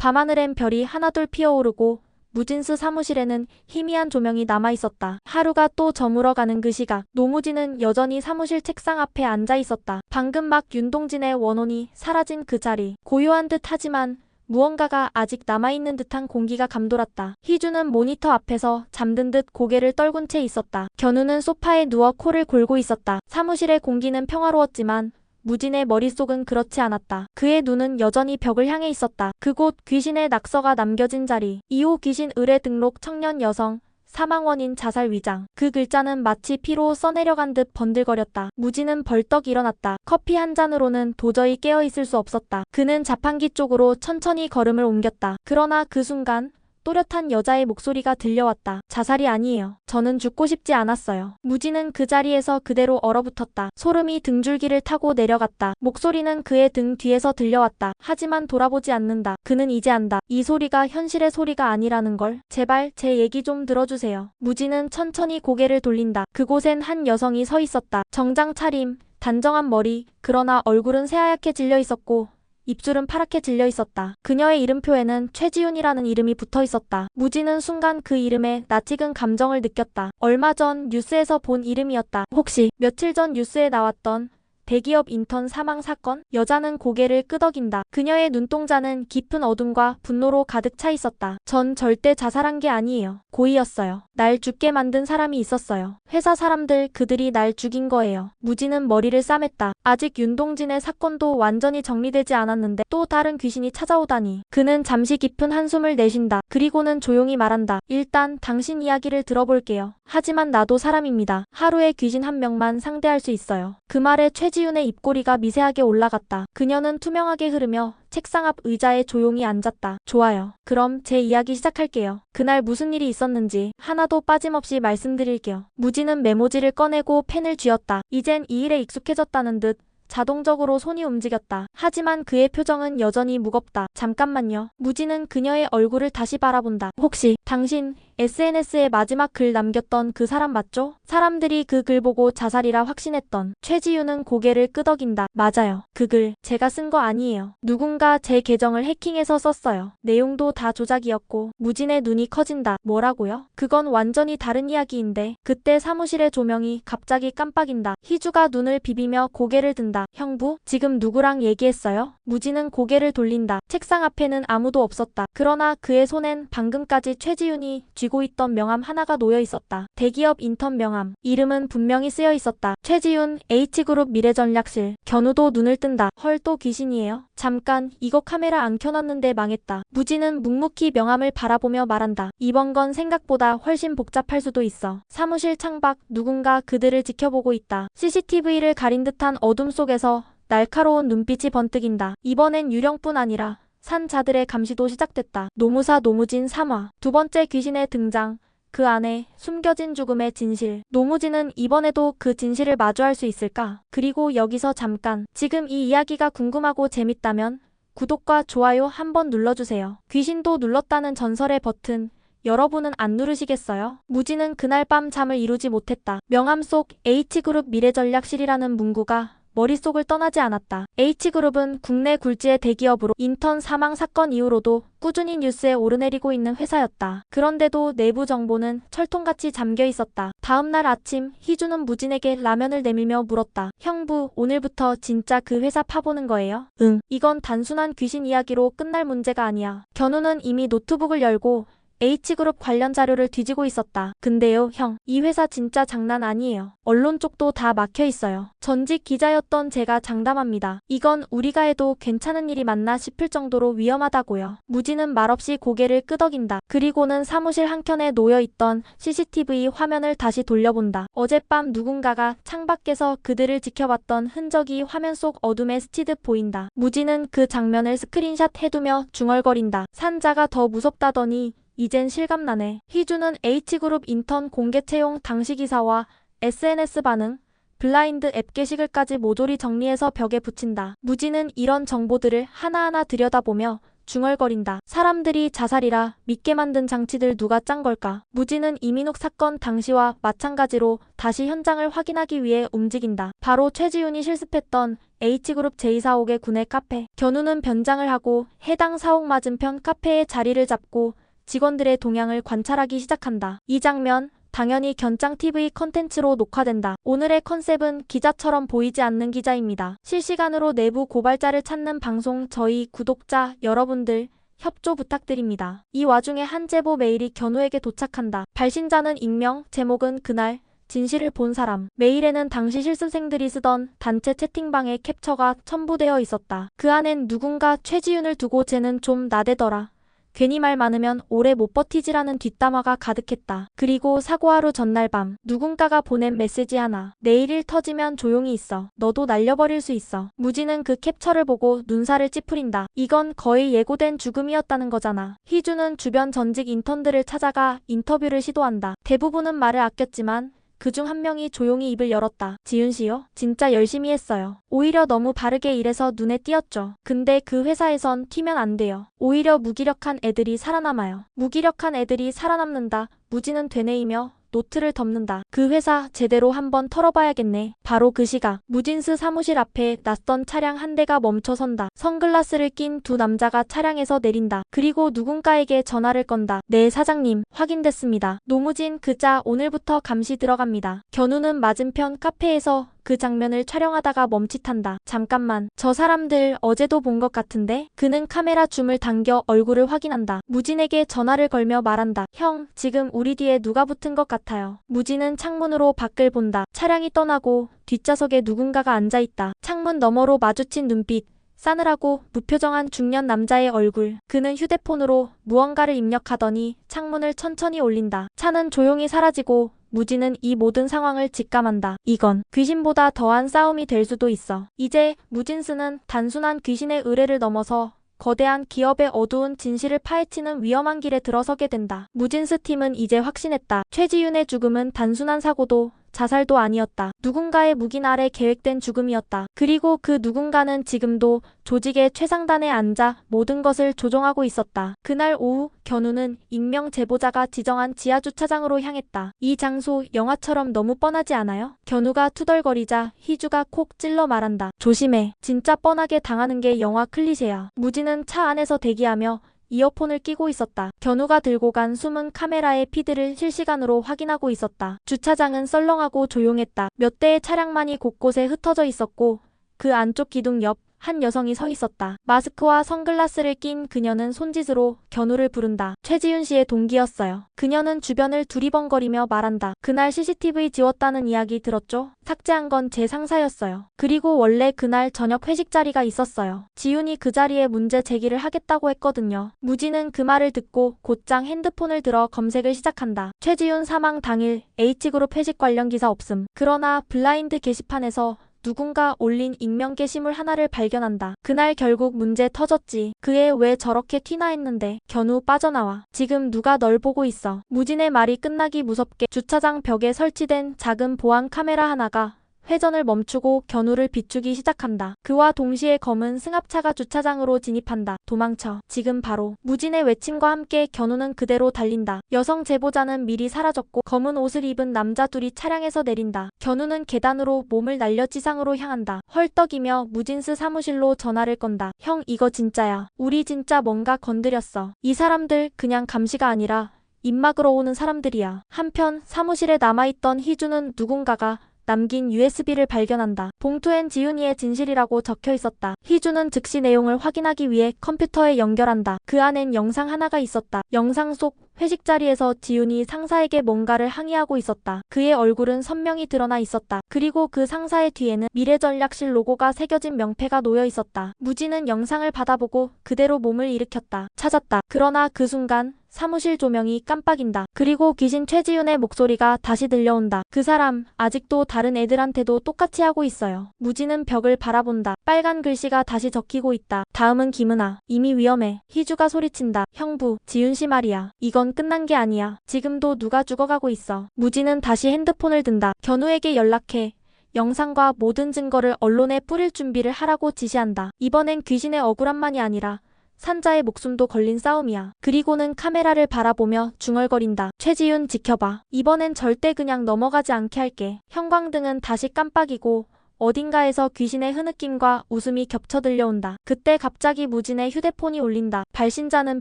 밤하늘엔 별이 하나둘 피어오르고 무진스 사무실에는 희미한 조명이 남아있었다. 하루가 또 저물어가는 그 시각, 노무진은 여전히 사무실 책상 앞에 앉아있었다. 방금 막 윤동진의 원혼이 사라진 그 자리, 고요한 듯 하지만 무언가가 아직 남아있는 듯한 공기가 감돌았다. 희주는 모니터 앞에서 잠든 듯 고개를 떨군 채 있었다. 견우는 소파에 누워 코를 골고 있었다. 사무실의 공기는 평화로웠지만 무진의 머릿속은 그렇지 않았다. 그의 눈은 여전히 벽을 향해 있었다. 그곳 귀신의 낙서가 남겨진 자리. 2호 귀신 의뢰 등록 청년 여성. 사망 원인 자살 위장. 그 글자는 마치 피로 써내려간 듯 번들거렸다. 무진은 벌떡 일어났다. 커피 한 잔으로는 도저히 깨어있을 수 없었다. 그는 자판기 쪽으로 천천히 걸음을 옮겼다. 그러나 그 순간 또렷한 여자의 목소리가 들려왔다. 자살이 아니에요. 저는 죽고 싶지 않았어요. 무진은 그 자리에서 그대로 얼어붙었다. 소름이 등줄기를 타고 내려갔다. 목소리는 그의 등 뒤에서 들려왔다. 하지만 돌아보지 않는다. 그는 이제 안다. 이 소리가 현실의 소리가 아니라는 걸. 제발 제 얘기 좀 들어주세요. 무진은 천천히 고개를 돌린다. 그곳엔 한 여성이 서 있었다. 정장 차림, 단정한 머리, 그러나 얼굴은 새하얗게 질려 있었고 입술은 파랗게 질려 있었다. 그녀의 이름표에는 최지훈이라는 이름이 붙어 있었다. 무진은 순간 그 이름에 낯익은 감정을 느꼈다. 얼마 전 뉴스에서 본 이름이었다. 혹시 며칠 전 뉴스에 나왔던 대기업 인턴 사망 사건? 여자는 고개를 끄덕인다. 그녀의 눈동자는 깊은 어둠과 분노로 가득 차 있었다. 전 절대 자살한 게 아니에요. 고의였어요. 날 죽게 만든 사람이 있었어요. 회사 사람들, 그들이 날 죽인 거예요. 무진은 머리를 싸맸다. 아직 윤동진의 사건도 완전히 정리되지 않았는데 또 다른 귀신이 찾아오다니. 그는 잠시 깊은 한숨을 내쉰다. 그리고는 조용히 말한다. 일단 당신 이야기를 들어볼게요. 하지만 나도 사람입니다. 하루에 귀신 한 명만 상대할 수 있어요. 그 말에 최지훈의 입꼬리가 미세하게 올라갔다. 그녀는 투명하게 흐르며 책상 앞 의자에 조용히 앉았다. 좋아요. 그럼 제 이야기 시작할게요. 그날 무슨 일이 있었는지 하나도 빠짐없이 말씀드릴게요. 무진은 메모지를 꺼내고 펜을 쥐었다. 이젠 이 일에 익숙해졌다는 듯 자동적으로 손이 움직였다. 하지만 그의 표정은 여전히 무겁다. 잠깐만요. 무진은 그녀의 얼굴을 다시 바라본다. 혹시 당신 SNS에 마지막 글 남겼던 그 사람 맞죠? 사람들이 그 글 보고 자살이라 확신했던. 최지윤은 고개를 끄덕인다. 맞아요. 그 글 제가 쓴 거 아니에요. 누군가 제 계정을 해킹해서 썼어요. 내용도 다 조작이었고. 무진의 눈이 커진다. 뭐라고요? 그건 완전히 다른 이야기인데. 그때 사무실의 조명이 갑자기 깜빡인다. 희주가 눈을 비비며 고개를 든다. 형부? 지금 누구랑 얘기했어요? 무진은 고개를 돌린다. 책상 앞에는 아무도 없었다. 그러나 그의 손엔 방금까지 최지윤이 쥐고 있던 명함 하나가 놓여 있었다. 대기업 인턴 명함. 이름은 분명히 쓰여 있었다. 최지윤, H그룹 미래전략실. 견우도 눈을 뜬다. 헐, 또 귀신이에요? 잠깐, 이거 카메라 안 켜놨는데 망했다. 무진은 묵묵히 명함을 바라보며 말한다. 이번 건 생각보다 훨씬 복잡할 수도 있어. 사무실 창밖, 누군가 그들을 지켜보고 있다. CCTV를 가린 듯한 어둠 속에서 날카로운 눈빛이 번뜩인다. 이번엔 유령뿐 아니라 산자들의 감시도 시작됐다. 노무사 노무진 3화. 두 번째 귀신의 등장. 그 안에 숨겨진 죽음의 진실. 노무진은 이번에도 그 진실을 마주할 수 있을까? 그리고 여기서 잠깐. 지금 이 이야기가 궁금하고 재밌다면 구독과 좋아요 한번 눌러주세요. 귀신도 눌렀다는 전설의 버튼. 여러분은 안 누르시겠어요? 무진은 그날 밤 잠을 이루지 못했다. 명함 속 H그룹 미래전략실이라는 문구가 머릿속을 떠나지 않았다. H그룹은 국내 굴지의 대기업으로 인턴 사망 사건 이후로도 꾸준히 뉴스에 오르내리고 있는 회사였다. 그런데도 내부 정보는 철통같이 잠겨 있었다. 다음날 아침 희주는 무진에게 라면을 내밀며 물었다. 형부, 오늘부터 진짜 그 회사 파보는 거예요? 응. 이건 단순한 귀신 이야기로 끝날 문제가 아니야. 견우는 이미 노트북을 열고 H그룹 관련 자료를 뒤지고 있었다. 근데요, 형. 이 회사 진짜 장난 아니에요. 언론 쪽도 다 막혀 있어요. 전직 기자였던 제가 장담합니다. 이건 우리가 해도 괜찮은 일이 맞나 싶을 정도로 위험하다고요. 무진은 말없이 고개를 끄덕인다. 그리고는 사무실 한켠에 놓여있던 CCTV 화면을 다시 돌려본다. 어젯밤 누군가가 창밖에서 그들을 지켜봤던 흔적이 화면 속 어둠에 스치듯 보인다. 무진은 그 장면을 스크린샷 해두며 중얼거린다. 산자가 더 무섭다더니 이젠 실감나네. 희주는 H그룹 인턴 공개 채용 당시 기사와 SNS 반응, 블라인드 앱 게시글까지 모조리 정리해서 벽에 붙인다. 무진은 이런 정보들을 하나하나 들여다보며 중얼거린다. 사람들이 자살이라 믿게 만든 장치들 누가 짠 걸까? 무진은 이민욱 사건 당시와 마찬가지로 다시 현장을 확인하기 위해 움직인다. 바로 최지훈이 실습했던 H그룹 제245개 구내 카페. 견우는 변장을 하고 해당 사옥 맞은편 카페에 자리를 잡고 직원들의 동향을 관찰하기 시작한다. 이 장면 당연히 견짱 TV 컨텐츠로 녹화된다. 오늘의 컨셉은 기자처럼 보이지 않는 기자입니다. 실시간으로 내부 고발자를 찾는 방송 저희 구독자 여러분들 협조 부탁드립니다. 이 와중에 한 제보 메일이 견우에게 도착한다. 발신자는 익명, 제목은 그날 진실을 본 사람. 메일에는 당시 실습생들이 쓰던 단체 채팅방의 캡처가 첨부되어 있었다. 그 안엔 누군가 최지윤을 두고 쟤는 좀 나대더라. 괜히 말 많으면 오래 못 버티지라는 뒷담화가 가득했다. 그리고 사고 하루 전날 밤 누군가가 보낸 메시지 하나. 내일 일 터지면 조용히 있어. 너도 날려버릴 수 있어. 무진은 그 캡처를 보고 눈살을 찌푸린다. 이건 거의 예고된 죽음이었다는 거잖아. 희주는 주변 전직 인턴들을 찾아가 인터뷰를 시도한다. 대부분은 말을 아꼈지만 그중 한 명이 조용히 입을 열었다. 지윤씨요? 진짜 열심히 했어요. 오히려 너무 바르게 일해서 눈에 띄었죠. 근데 그 회사에선 튀면 안 돼요. 오히려 무기력한 애들이 살아남아요. 무기력한 애들이 살아남는다. 무진은 되뇌이며 노트를 덮는다. 그 회사 제대로 한번 털어봐야겠네. 바로 그 시각 무진스 사무실 앞에 낯선 차량 한 대가 멈춰선다. 선글라스를 낀 두 남자가 차량에서 내린다. 그리고 누군가에게 전화를 건다. 네 사장님 확인됐습니다. 노무진 그자 오늘부터 감시 들어갑니다. 견우는 맞은편 카페에서 그 장면을 촬영하다가 멈칫한다. 잠깐만, 저 사람들 어제도 본 것 같은데? 그는 카메라 줌을 당겨 얼굴을 확인한다. 무진에게 전화를 걸며 말한다. 형, 지금 우리 뒤에 누가 붙은 것 같아요. 무진은 창문으로 밖을 본다. 차량이 떠나고 뒷좌석에 누군가가 앉아있다. 창문 너머로 마주친 눈빛. 싸늘하고 무표정한 중년 남자의 얼굴. 그는 휴대폰으로 무언가를 입력하더니 창문을 천천히 올린다. 차는 조용히 사라지고 무진은 이 모든 상황을 직감한다. 이건 귀신보다 더한 싸움이 될 수도 있어. 이제 무진스는 단순한 귀신의 의뢰를 넘어서 거대한 기업의 어두운 진실을 파헤치는 위험한 길에 들어서게 된다. 무진스 팀은 이제 확신했다. 최지윤의 죽음은 단순한 사고도 자살도 아니었다. 누군가의 묵인 아래 계획된 죽음이었다. 그리고 그 누군가는 지금도 조직의 최상단에 앉아 모든 것을 조종하고 있었다. 그날 오후 견우는 익명 제보자가 지정한 지하주차장으로 향했다. 이 장소 영화처럼 너무 뻔하지 않아요? 견우가 투덜거리자 희주가 콕 찔러 말한다. 조심해. 진짜 뻔하게 당하는 게 영화 클리셰야. 무진은 차 안에서 대기하며 이어폰을 끼고 있었다. 견우가 들고 간 숨은 카메라의 피드를 실시간으로 확인하고 있었다. 주차장은 썰렁하고 조용했다. 몇 대의 차량만이 곳곳에 흩어져 있었고 그 안쪽 기둥 옆 한 여성이 서 있었다. 마스크와 선글라스를 낀 그녀는 손짓으로 견우를 부른다. 최지윤 씨의 동기였어요. 그녀는 주변을 두리번거리며 말한다. 그날 CCTV 지웠다는 이야기 들었죠? 삭제한 건 제 상사였어요. 그리고 원래 그날 저녁 회식 자리가 있었어요. 지윤이 그 자리에 문제 제기를 하겠다고 했거든요. 무진은 그 말을 듣고 곧장 핸드폰을 들어 검색을 시작한다. 최지윤 사망 당일 H그룹 회식 관련 기사 없음. 그러나 블라인드 게시판에서 누군가 올린 익명 게시물 하나를 발견한다. 그날 결국 문제 터졌지. 그애 왜 저렇게 티나 했는데. 견우 빠져나와. 지금 누가 널 보고 있어. 무진의 말이 끝나기 무섭게 주차장 벽에 설치된 작은 보안 카메라 하나가 회전을 멈추고 견우를 비추기 시작한다. 그와 동시에 검은 승합차가 주차장으로 진입한다. 도망쳐. 지금 바로. 무진의 외침과 함께 견우는 그대로 달린다. 여성 제보자는 미리 사라졌고 검은 옷을 입은 남자 둘이 차량에서 내린다. 견우는 계단으로 몸을 날려 지상으로 향한다. 헐떡이며 무진스 사무실로 전화를 건다. 형 이거 진짜야. 우리 진짜 뭔가 건드렸어. 이 사람들 그냥 감시가 아니라 입 막으러 오는 사람들이야. 한편 사무실에 남아있던 희주는 누군가가 남긴 USB를 발견한다. 봉투엔 지윤이의 진실이라고 적혀 있었다. 희주는 즉시 내용을 확인하기 위해 컴퓨터에 연결한다. 그 안엔 영상 하나가 있었다. 영상 속 회식 자리에서 지윤이 상사에게 뭔가를 항의하고 있었다. 그의 얼굴은 선명히 드러나 있었다. 그리고 그 상사의 뒤에는 미래전략실 로고가 새겨진 명패가 놓여 있었다. 무진은 영상을 받아보고 그대로 몸을 일으켰다. 찾았다. 그러나 그 순간 사무실 조명이 깜빡인다. 그리고 귀신 최지윤의 목소리가 다시 들려온다. 그 사람 아직도 다른 애들한테도 똑같이 하고 있어요. 무진은 벽을 바라본다. 빨간 글씨가 다시 적히고 있다. 다음은 김은아. 이미 위험해. 희주가 소리친다. 형부, 지윤씨 말이야. 이건 끝난 게 아니야. 지금도 누가 죽어가고 있어. 무진은 다시 핸드폰을 든다. 견우에게 연락해. 영상과 모든 증거를 언론에 뿌릴 준비를 하라고 지시한다. 이번엔 귀신의 억울함만이 아니라 산자의 목숨도 걸린 싸움이야. 그리고는 카메라를 바라보며 중얼거린다. 최지윤 지켜봐. 이번엔 절대 그냥 넘어가지 않게 할게. 형광등은 다시 깜빡이고 어딘가에서 귀신의 흐느낌과 웃음이 겹쳐 들려온다. 그때 갑자기 무진의 휴대폰이 울린다. 발신자는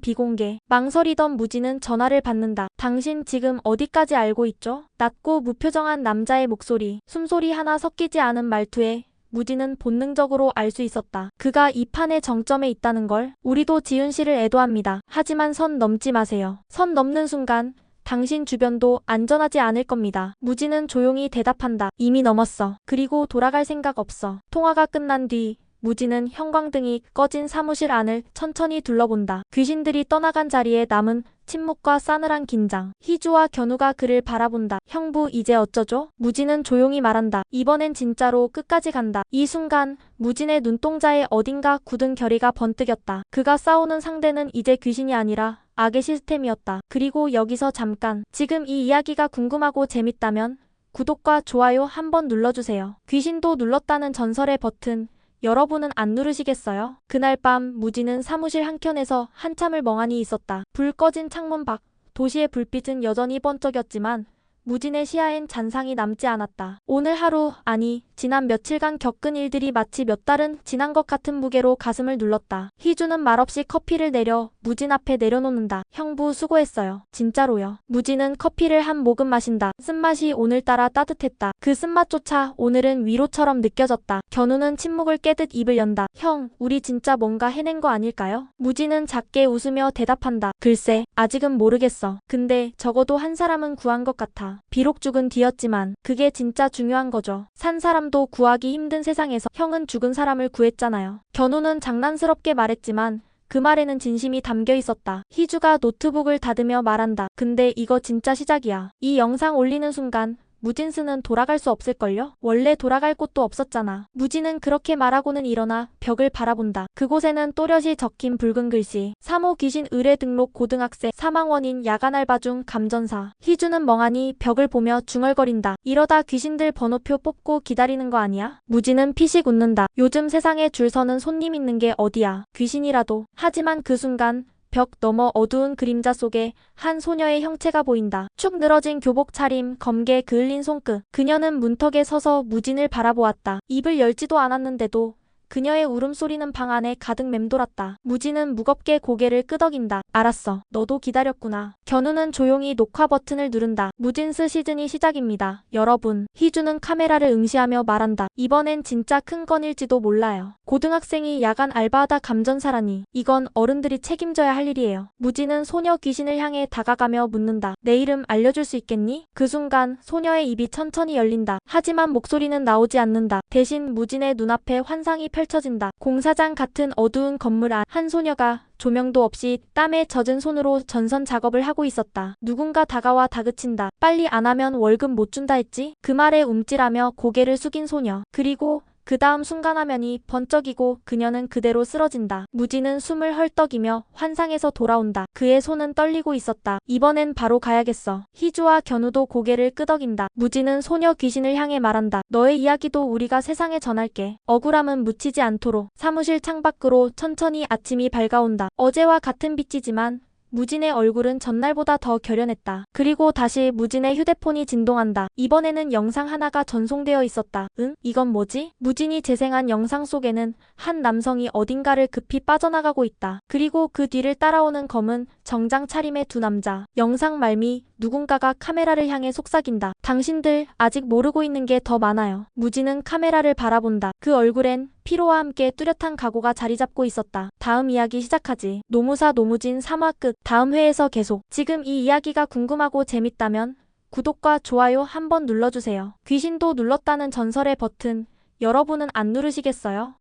비공개. 망설이던 무진은 전화를 받는다. 당신 지금 어디까지 알고 있죠? 낮고 무표정한 남자의 목소리. 숨소리 하나 섞이지 않은 말투에 무진은 본능적으로 알 수 있었다. 그가 이 판의 정점에 있다는 걸. 우리도 지윤 씨를 애도합니다. 하지만 선 넘지 마세요. 선 넘는 순간 당신 주변도 안전하지 않을 겁니다. 무진은 조용히 대답한다. 이미 넘었어. 그리고 돌아갈 생각 없어. 통화가 끝난 뒤 무진은 형광등이 꺼진 사무실 안을 천천히 둘러본다. 귀신들이 떠나간 자리에 남은 침묵과 싸늘한 긴장. 희주와 견우가 그를 바라본다. 형부 이제 어쩌죠? 무진은 조용히 말한다. 이번엔 진짜로 끝까지 간다. 이 순간 무진의 눈동자에 어딘가 굳은 결의가 번뜩였다. 그가 싸우는 상대는 이제 귀신이 아니라 악의 시스템이었다. 그리고 여기서 잠깐. 지금 이 이야기가 궁금하고 재밌다면 구독과 좋아요 한번 눌러주세요. 귀신도 눌렀다는 전설의 버튼. 여러분은 안 누르시겠어요? 그날 밤 무진은 사무실 한켠에서 한참을 멍하니 있었다. 불 꺼진 창문 밖 도시의 불빛은 여전히 번쩍였지만 무진의 시야엔 잔상이 남지 않았다. 오늘 하루, 아니 지난 며칠간 겪은 일들이 마치 몇 달은 지난 것 같은 무게로 가슴을 눌렀다. 희주는 말없이 커피를 내려 무진 앞에 내려놓는다. 형부 수고했어요. 진짜로요. 무진은 커피를 한 모금 마신다. 쓴맛이 오늘따라 따뜻했다. 그 쓴맛조차 오늘은 위로처럼 느껴졌다. 견우는 침묵을 깨듯 입을 연다. 형, 우리 진짜 뭔가 해낸 거 아닐까요? 무진은 작게 웃으며 대답한다. 글쎄, 아직은 모르겠어. 근데 적어도 한 사람은 구한 것 같아. 비록 죽은 뒤였지만 그게 진짜 중요한 거죠. 산 사람도 구하기 힘든 세상에서 형은 죽은 사람을 구했잖아요. 견우는 장난스럽게 말했지만 그 말에는 진심이 담겨 있었다. 희주가 노트북을 닫으며 말한다. 근데 이거 진짜 시작이야. 이 영상 올리는 순간 무진스는 돌아갈 수 없을걸요? 원래 돌아갈 곳도 없었잖아. 무진은 그렇게 말하고는 일어나 벽을 바라본다. 그곳에는 또렷이 적힌 붉은 글씨. 3호 귀신 의뢰 등록 고등학생 사망 원인 야간 알바 중 감전사. 희주는 멍하니 벽을 보며 중얼거린다. 이러다 귀신들 번호표 뽑고 기다리는 거 아니야? 무진은 피식 웃는다. 요즘 세상에 줄 서는 손님 있는 게 어디야. 귀신이라도. 하지만 그 순간 벽 너머 어두운 그림자 속에 한 소녀의 형체가 보인다. 축 늘어진 교복 차림, 검게 그을린 손끝. 그녀는 문턱에 서서 무진을 바라보았다. 입을 열지도 않았는데도 그녀의 울음소리는 방 안에 가득 맴돌았다. 무진은 무겁게 고개를 끄덕인다. 알았어. 너도 기다렸구나. 견우는 조용히 녹화 버튼을 누른다. 무진스 시즌이 시작입니다. 여러분. 희주는 카메라를 응시하며 말한다. 이번엔 진짜 큰 건일지도 몰라요. 고등학생이 야간 알바하다 감전사라니. 이건 어른들이 책임져야 할 일이에요. 무진은 소녀 귀신을 향해 다가가며 묻는다. 내 이름 알려줄 수 있겠니? 그 순간 소녀의 입이 천천히 열린다. 하지만 목소리는 나오지 않는다. 대신 무진의 눈앞에 환상이 펼쳐진다. 공사장 같은 어두운 건물 안 한 소녀가 조명도 없이 땀에 젖은 손으로 전선 작업을 하고 있었다. 누군가 다가와 다그친다. 빨리 안 하면 월급 못 준다 했지? 그 말에 움찔하며 고개를 숙인 소녀. 그리고 그 다음 순간 화면이 번쩍이고 그녀는 그대로 쓰러진다. 무진은 숨을 헐떡이며 환상에서 돌아온다. 그의 손은 떨리고 있었다. 이번엔 바로 가야겠어. 희주와 견우도 고개를 끄덕인다. 무진은 소녀 귀신을 향해 말한다. 너의 이야기도 우리가 세상에 전할게. 억울함은 묻히지 않도록. 사무실 창밖으로 천천히 아침이 밝아온다. 어제와 같은 빛이지만 무진의 얼굴은 전날보다 더 결연했다. 그리고 다시 무진의 휴대폰이 진동한다. 이번에는 영상 하나가 전송되어 있었다. 응? 이건 뭐지? 무진이 재생한 영상 속에는 한 남성이 어딘가를 급히 빠져나가고 있다. 그리고 그 뒤를 따라오는 검은 정장 차림의 두 남자. 영상 말미 누군가가 카메라를 향해 속삭인다. 당신들 아직 모르고 있는 게 더 많아요. 무진은 카메라를 바라본다. 그 얼굴엔 피로와 함께 뚜렷한 각오가 자리 잡고 있었다. 다음 이야기 시작하지. 노무사 노무진 3화 끝. 다음 회에서 계속. 지금 이 이야기가 궁금하고 재밌다면 구독과 좋아요 한번 눌러주세요. 귀신도 눌렀다는 전설의 버튼. 여러분은 안 누르시겠어요?